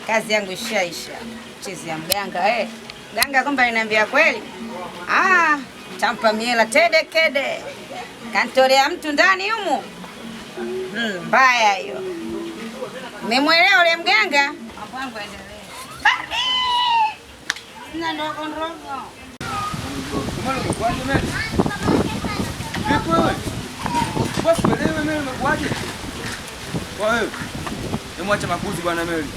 Kazi yangu ishaisha. Chizi ya mganga Mganga kumbe ananiambia kweli. Tampa miela tede kede. Kantolea mtu ndani humu. Mbaya hiyo. Nimemwelewa yule mganga. Mambo yangu endelee. Sina ndogo ndogo. Kumalo mkwaje mimi? Vipi wewe? Basi wewe mimi mkwaje? Wewe. Nimwache makuzi bwana Meli.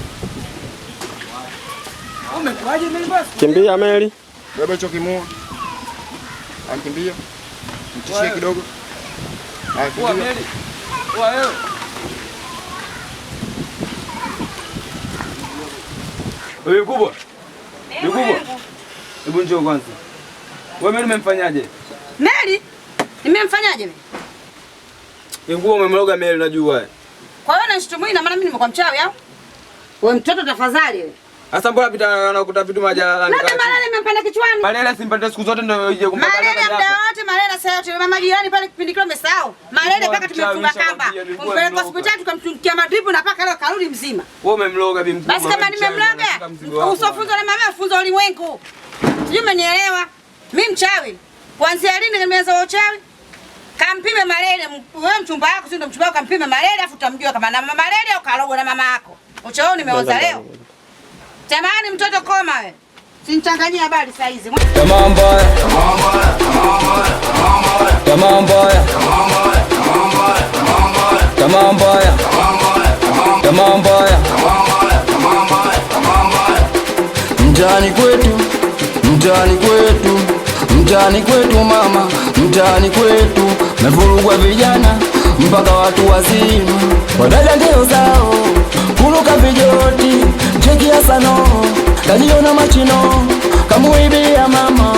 Umekwaje mimi basi? Kimbia Meli. Baba hicho kimua. Ankimbia. Mtishie kidogo. Kwa Meli. Kwa wewe. Wewe kubwa. Ni kubwa. Hebu njoo kwanza. Wewe Meli umemfanyaje? Meli? Nimemfanyaje mimi? Nguo umemloga Meli najua. Kwa hiyo unanishtumui na maana mimi nimekuwa mchawi au? Wewe mtoto tafadhali wewe. Sasa mbona pita anakuta vitu majalala nikaacha? Na malele nimempanda kichwani. Malele simpande siku zote ndio ije kumpaka. Malele muda wote, malele sasa yote. Mama jirani pale kipindi kile umesahau. Malele paka tumefunga kamba. Umpeleka hospitali tukamtungia madripu na paka leo karudi mzima. Wewe umemloga bi mkubwa. Basi kama nimemloga, usofunza na mama funza ulimwengu. Sijui umenielewa? Mimi mchawi. Kuanzia lini nimeanza uchawi? Kampime malele, wewe mchumba wako sio ndo mchumba wako, kampime malele afu utamjua kama na mama malele au karogwa na mama yako. Uchao nimeoza leo. Jamani mtoto koma wewe. Sinichanganyie habari saa hizi. Jamaa mbaya. Jamaa mbaya. Jamaa mbaya. Jamaa mbaya. Mtaani kwetu. Mtaani kwetu. Mtaani kwetu mama. Mtaani kwetu. Mevurugwa vijana mpaka watu wazima. Wadada ndio zao. Kuruka vijoti. Cheki ya sano. Kajiona machino. Kamuibia mama.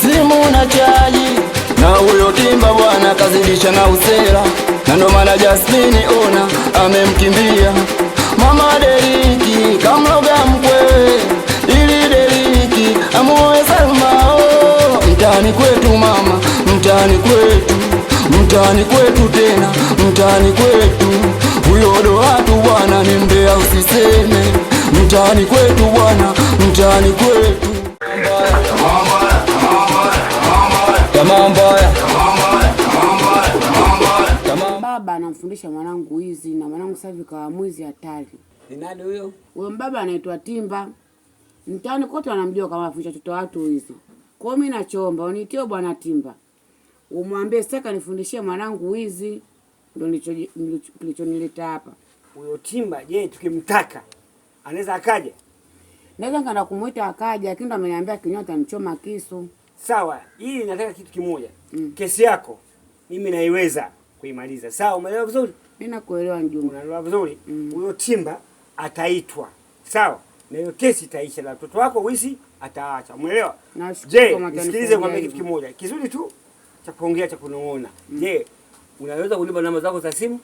Simu na chaji. Na huyo Timba bwana kazidisha na usela. Na ndo maana Jasmine ona amemkimbia. Mama Deriki kamloga mkwe. Ili Deriki amuoe Salma. Mtaani kwetu mama. Mtaani kwetu. Mtaani kwetu tena. Mtaani kwetu. Huyo ndo watu bwana ni mbea usiseme. Mtaani kwetu bwana. Mtaani kwetu. Jamaa mbaya. Baba anamfundisha mwanangu hizi na mwanangu sasa hivi kawa mwizi hatari. Ni nani huyo? Huyo baba anaitwa Timba. Mtaani kote wanamjua kama afundisha watoto watu hizi. Kwa mimi nachoomba unitie bwana Timba. Umwambie sitaka nifundishie mwanangu hizi ndio kilichonileta hapa. huyo Timba, je, tukimtaka anaweza akaja? Naweza ngana kumuita akaja, lakini ndo ameniambia kinywa atanichoma kisu. Sawa, hii nataka kitu kimoja. Kesi yako mimi naiweza kuimaliza. Sawa, umeelewa vizuri? Mimi nakuelewa mjumbe. Unaelewa vizuri? Huyo Timba ataitwa. Sawa? Na hiyo kesi itaisha na mtoto wako wizi ataacha. Umeelewa? Je, nisikilize kwa kitu kimoja. Kizuri tu cha kuongea cha kunaona. Je, unaweza kunipa namba zako za simu?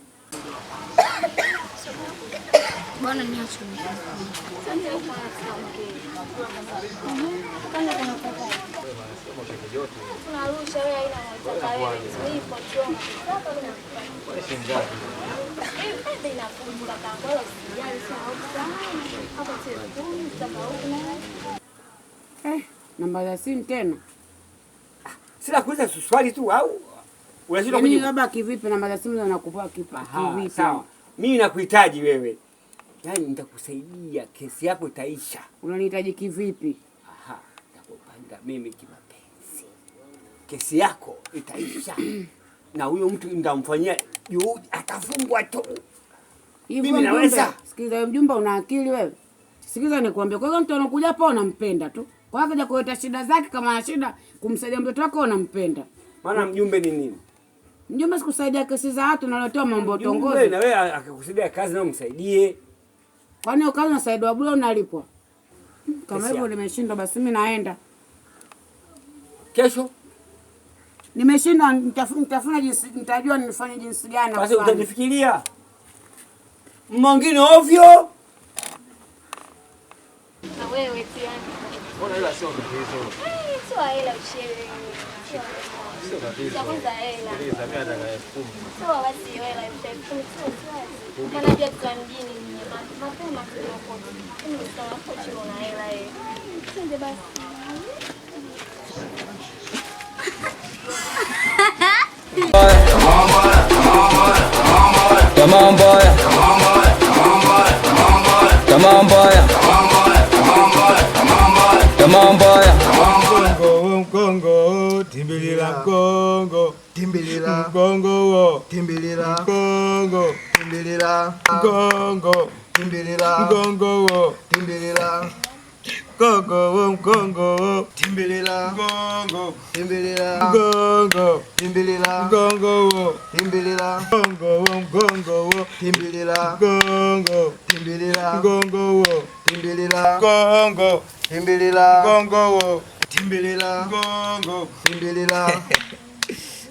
Bwana niache. Tunarusha wewe haina mtaka wewe. Nipo chongo. Sasa inafunga kangolo sijali sana. Hapo namba za simu tena. Sina kuuliza swali tu au unashindwa kujibu? Labda kivipi namba za simu nakupa kivipi? Sawa. Mimi nakuhitaji wewe. Yaani nitakusaidia kesi yako itaisha. Unanihitaji kivipi? Nakupanga mimi kimapenzi. Kesi yako itaisha. Na huyo mtu nitamfanyia juhudi atafungwa tu. Mimi naweza. Sikiza wewe mjumba, una akili wewe? Sikiza nikwambie, kwa hiyo mtu anakuja hapa unampenda tu. Kwa hiyo akaja kuleta shida zake, kama ana shida kumsaidia mtoto wako unampenda. Maana mjumbe ni nini? Mjumbe sikusaidia kesi za watu, unaletea mambo tongozi. Mjumbe na wewe akakusaidia kazi na umsaidie. Kwani ukazi unasaidiwa bure unalipwa? Kama hivyo nimeshindwa basi mimi naenda. Kesho? Nimeshindwa, nitafuna jinsi, nitajua nifanye jinsi gani. Basi utajifikiria. Mwingine ovyo. na wewe pia. Mbona hela sio tatizo? Sio hela ushewe. Sio tatizo. Kwanza hela. Mimi nataka 10,000. Sio basi hela 10,000 sio sio. Maana je kwa mjini ni mapema kidogo. Mimi nitakuwa kochi na hela hiyo. Sije basi. Tamaa mbaya, tamaa mbaya, tamaa mbaya. Mkongo, timbilila mkongo, timbilila mkongo wo, timbilila mkongo, timbilila mkongo, timbilila mkongo wo, timbilila mkongo wo, mkongo wo, timbilila mkongo, timbilila mkongo, timbilila mkongo wo, timbilila mkongo wo, mkongo wo, timbilila mkongo, timbilila mkongo wo, timbilila mkongo, timbilila mkongo wo, timbilila mkongo, timbilila.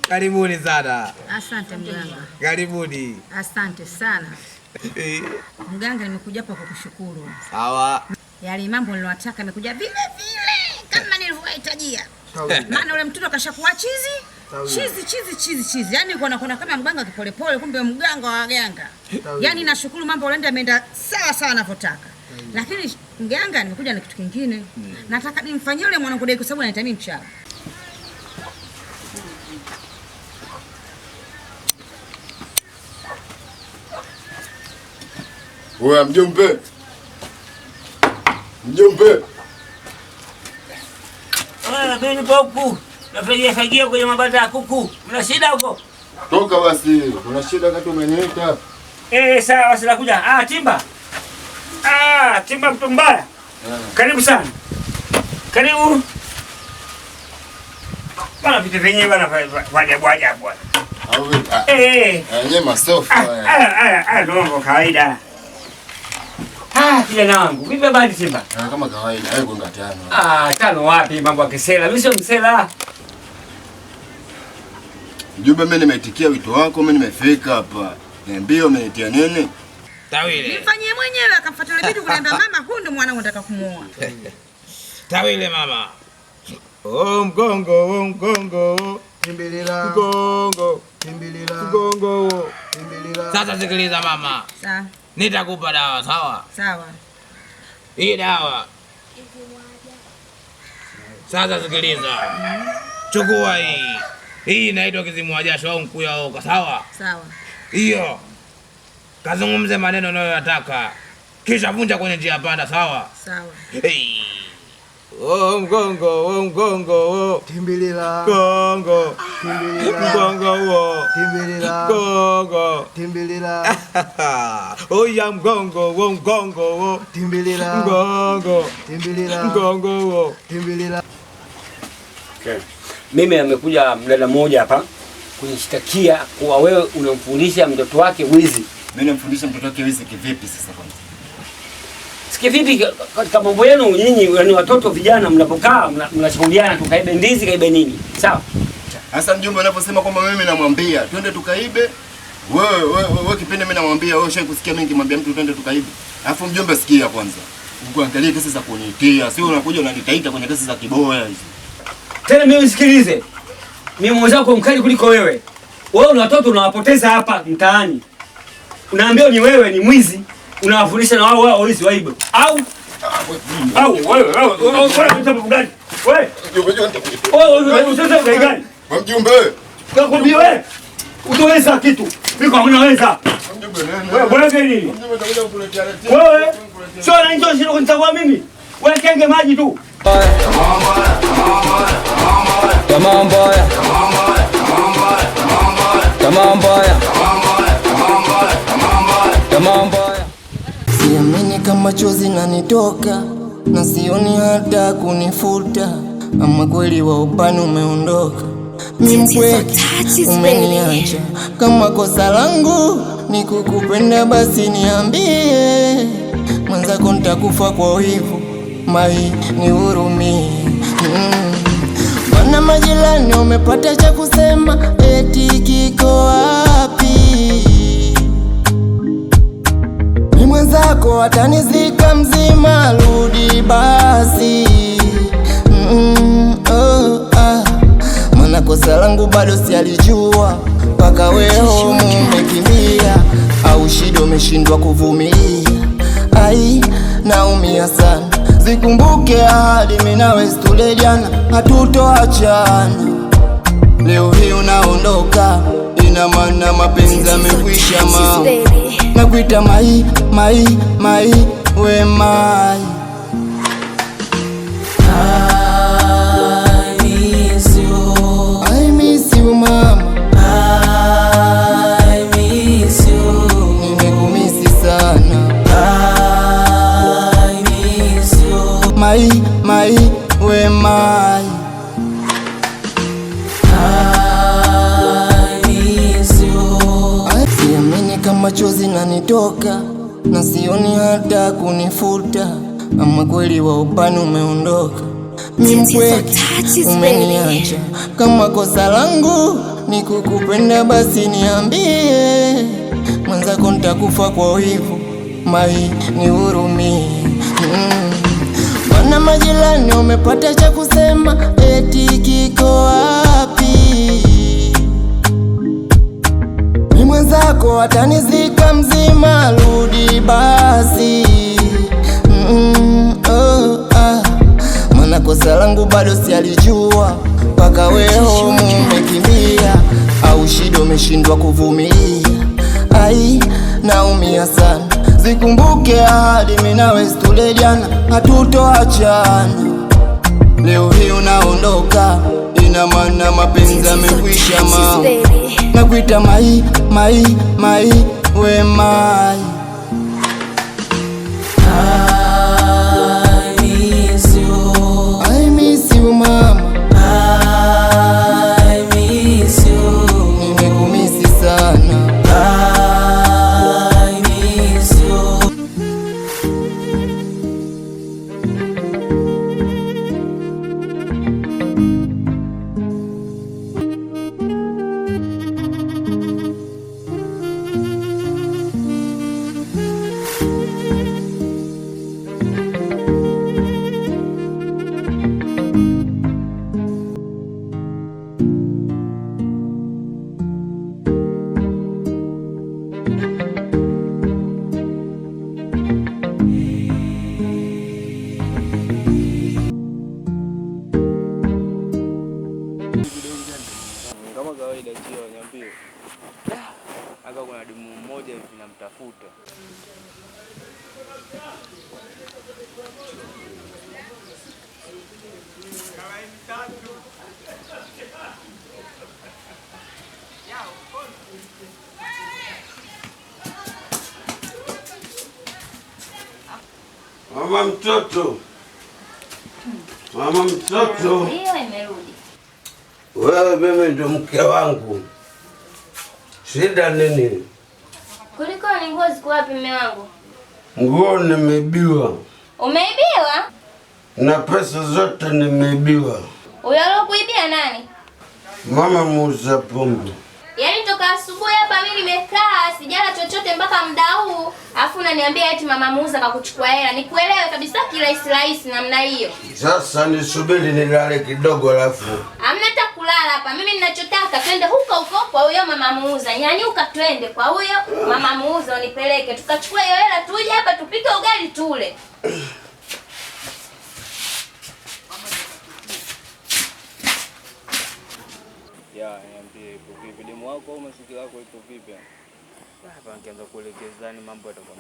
Karibuni sana. Asante mganga. Karibuni. Asante sana. Mganga, nimekuja hapa kukushukuru. Sawa. Yale mambo niliyotaka nimekuja vile vile kama nilivyohitajia. Maana yule mtoto kashakuwa chizi. Yaani kuna kama mganga kipolepole, kumbe mganga wa waganga. Yaani nashukuru mambo yameenda sawa sawa ninavyotaka. Lakini mganga, nimekuja na kitu kingine. Nataka nimfanyie yule mwanangu dai kwa sababu anahitaji mchawi. Wewe mjumbe. Mjumbe. Mimi nipo huku. Nafagia kwenye mabanda ya kuku. Mna shida huko? Toka basi. Kuna shida kati umeniita. Sawa basi nakuja. Timba. Timba mtu mbaya. Karibu sana. Karibu. Bana vitu vyenyewe bana waja bwana. Nyema sofa. Ndio kawaida. Kijana wangu, vipi habari Timba? Kama kawaida, hayo gonga 5. 5 wapi, mambo ya kisela. Mimi sio msela. Mjumbe, mimi nimeitikia wito wako, mimi nimefika hapa. Niambie umenitia nini? Tawile. Nifanyie mwenyewe akamfuata bibi kuniambia mama, huyu ndo mwanangu nataka kumuoa. Tawile mama. Mgongo. Timbilila Mgongo. timbilila Mgongo. timbilila. Sasa sikiliza mama. Sawa. Nitakupa dawa, sawa? Sawa. Hii dawa. Sasa sikiliza. Chukua hii. Hii inaitwa kizimua jasho au mkuya oka, sawa? Sawa. Hiyo. Kazungumze maneno unayoyataka. Kisha vunja kwenye njia panda, sawa? Sawa. Oh mgongo, oh mgongo, oh. Timbilila. Gongo. Timbilila. Mgongo, oh. Timbilila. Gongo. Timbilila. Oh ya mgongo, oh mgongo, oh. Timbilila. Mgongo. Timbilila. Mgongo, oh. Timbilila. Okay. Mimi amekuja mdada mmoja hapa kunishtakia kuwa wewe unamfundisha mtoto wake wizi. Mimi namfundisha mtoto wake wizi kivipi sasa kwanza? Sikia vipi katika mambo yenu nyinyi yani watoto vijana mnapokaa mnashauriana tukaibe ndizi kaibe nini? Sawa? Sasa mjumbe anaposema kwamba mimi namwambia twende tukaibe, wewe kipindi mimi namwambia wewe shai kusikia mimi kimwambia mtu twende tukaibe. Alafu mjumbe sikia kwanza. Ukiangalia kesi za kunitia, sio unakuja unanitaita kwenye kesi za kiboya hizo. Tena mimi usikilize. Mimi mwenzako mkali kuliko wewe. Wewe una watoto unawapoteza hapa mtaani. Unaambia ni wewe ni mwizi, unawafundisha na wao wizi waibe. Au wewe unataka gani? Wewe unataka gani? Mjumbe. Nakwambia wewe utaweza kitu. Mimi unaweza. Mjumbe nani? Wewe nini? Mjumbe atakuja kukuletea reti. Wewe sio na hizo shida kunitawaa mimi. Wewe kenge maji tu. Tamaa mbaya, tamaa mbaya, tamaa mbaya. Siamini kama chozi nanitoka na sioni hata kunifuta, ama kweli wa upani umeondoka, mimi kweli umeniacha. Kama kosa langu ni kukupenda basi niambie, mwenzako nitakufa kwa wivu, mai nihurumie. Wana majirani umepata cha kusema, eti kiko wapi? Ni mwenzako atanizika mzima, rudi basi. Maana kosa langu bado sialijua, mpaka wewe umekimbia, au shida umeshindwa kuvumilia. Ai, naumia sana. Zikumbuke ahadi mimi nawe tule jana, hatutoachana. Leo hii unaondoka, ina maana mapenzi yamekwisha mama. Nakuita mai, we mai. I miss you mama. I miss you. Nimekumisi sana. I miss you. Mai, we mai. I miss you. Siamini kama chozi nanitoka na sioni hata kunifuta, ama kweli wa upani umeondoka, mimi kweli umeniacha. Kama kosa langu ni kukupenda basi niambie, mwenzako nitakufa kwa wivu, mai nihurumie. Wana majirani umepata cha kusema, eti kiko wapi? Ni mwenzako atanizika mzima, rudi basi. Maana kosa langu bado sialijua, mpaka wewe umekimbia, au shida umeshindwa kuvumilia. Ai, naumia sana. Zikumbuke ahadi mimi nawe tule jana, hatutoachana. Leo hii unaondoka, ina maana mapenzi yamekwisha mama. Nakuita mai, we mai. I miss you. I miss you mama. I miss you. Nimekumisi sana. I miss you. Mama mtoto. Mama mtoto. Ndio imerudi. Wewe mimi ndo mke wangu. Shida nini? Kuliko ni nguo ziko wapi mume wangu? Nguo nimeibiwa. Umeibiwa? Na pesa zote nimeibiwa. Huyo alokuibia nani? Mama muuza pombe. Yaani toka asubuhi hapa mimi nimekaa sijala chochote mpaka muda huu, afu unaniambia eti mama muuza kakuchukua hela. Nikuelewe kabisa kirahisi namna hiyo. Sasa nisubiri nilale kidogo alafu. Hamna hata kulala hapa. Mimi ninachotaka twende huko kwa huyo mama muuza. Nyanyuka twende kwa huyo mama muuza unipeleke. Tukachukua hiyo hela tuje hapa tupike ugali tule. Niambie ipo vipi demu wako au masikio yako ipo vipi? Hapa nikianza kuelekezani mambo yatakuwa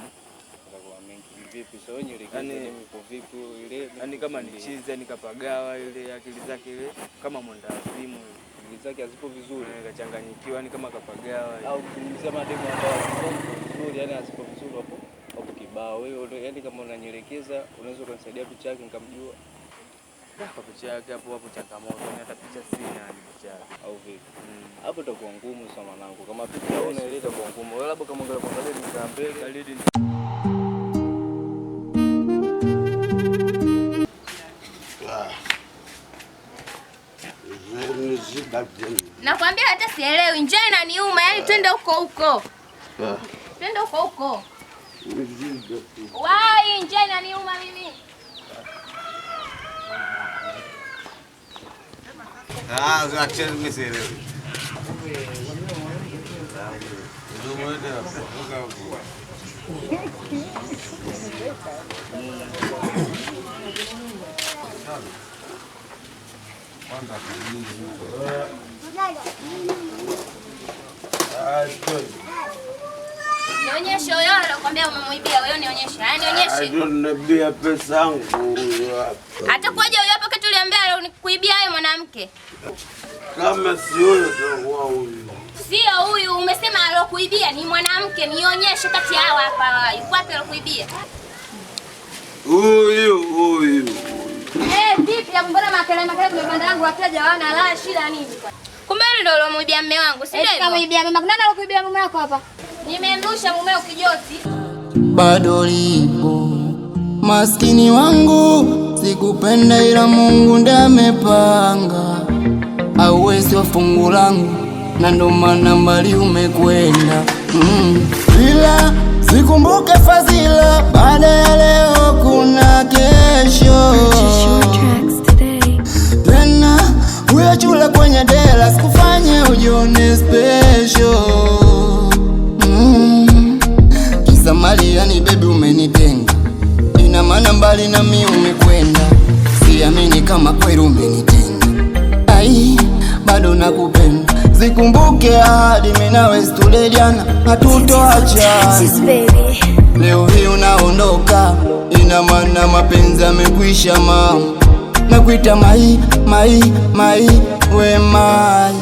mengi. Vipi sio nielekeze demu ipo vipi ile? Yaani kama ni chizi nikapagawa ile akili zake ile kama mwenda azimu. Akili zake hazipo vizuri nikachanganyikiwa yani kama kapagawa. Au kumsema demu ambao vizuri yani asipo vizuri hapo kibao. Wewe yani kama unanielekeza unaweza kunisaidia picha yake nikamjua. Kwa picha yake hapo changamoto ni hata picha sina yani picha yake au vipi? Hapo itakuwa ngumu sana mwanangu. Kama picha unaileta kwa ngumu. Wewe labda kama ungeangalia nikaambia kalidi. Nakwambia hata sielewi. Njaa inaniuma yani twende huko. Twende huko. Wai njaa inaniuma mimi. Actually misielewi. Nionyeshe huyo alokuambia umemwibia wewe nionyeshe. Haya nionyeshe. Niambia pesa yangu. Atakuja huyo hapo kitu uliambia alikuibia wewe mwanamke. Kama si huyo utakuwa huyu. Sio huyu, umesema alokuibia ni mwanamke. Nionyeshe kati ya hawa hapa. Yuko wapi alokuibia? Huyu. Vipi mbona makelele kwenye banda langu wateja wana la shida nini? Kumbe ndio alomuibia mume wangu, si ndio? Kama muibia mama, nani alokuibia mume wako hapa? Nimemrusha mumeo kijoti. Bado lipo maskini wangu, sikupenda ila Mungu ndiye amepanga. Auwezi wa fungu langu na ndo maana mbali umekwenda. Ila sikumbuke fadhila, baada ya leo kuna kesho. Tena uyachula kwenye dela, sikufanye ujione special. Kisa mali yani baby umenitenga, ina maana mbali na mimi umekwenda. Siamini kama kweli umenitenga. Ai, bado nakupenda. Zikumbuke ahadi mimi nawe tulejana, hatutoachana. Leo hii unaondoka, ina maana mapenzi yamekwisha mama. Nakuita mai, we mai.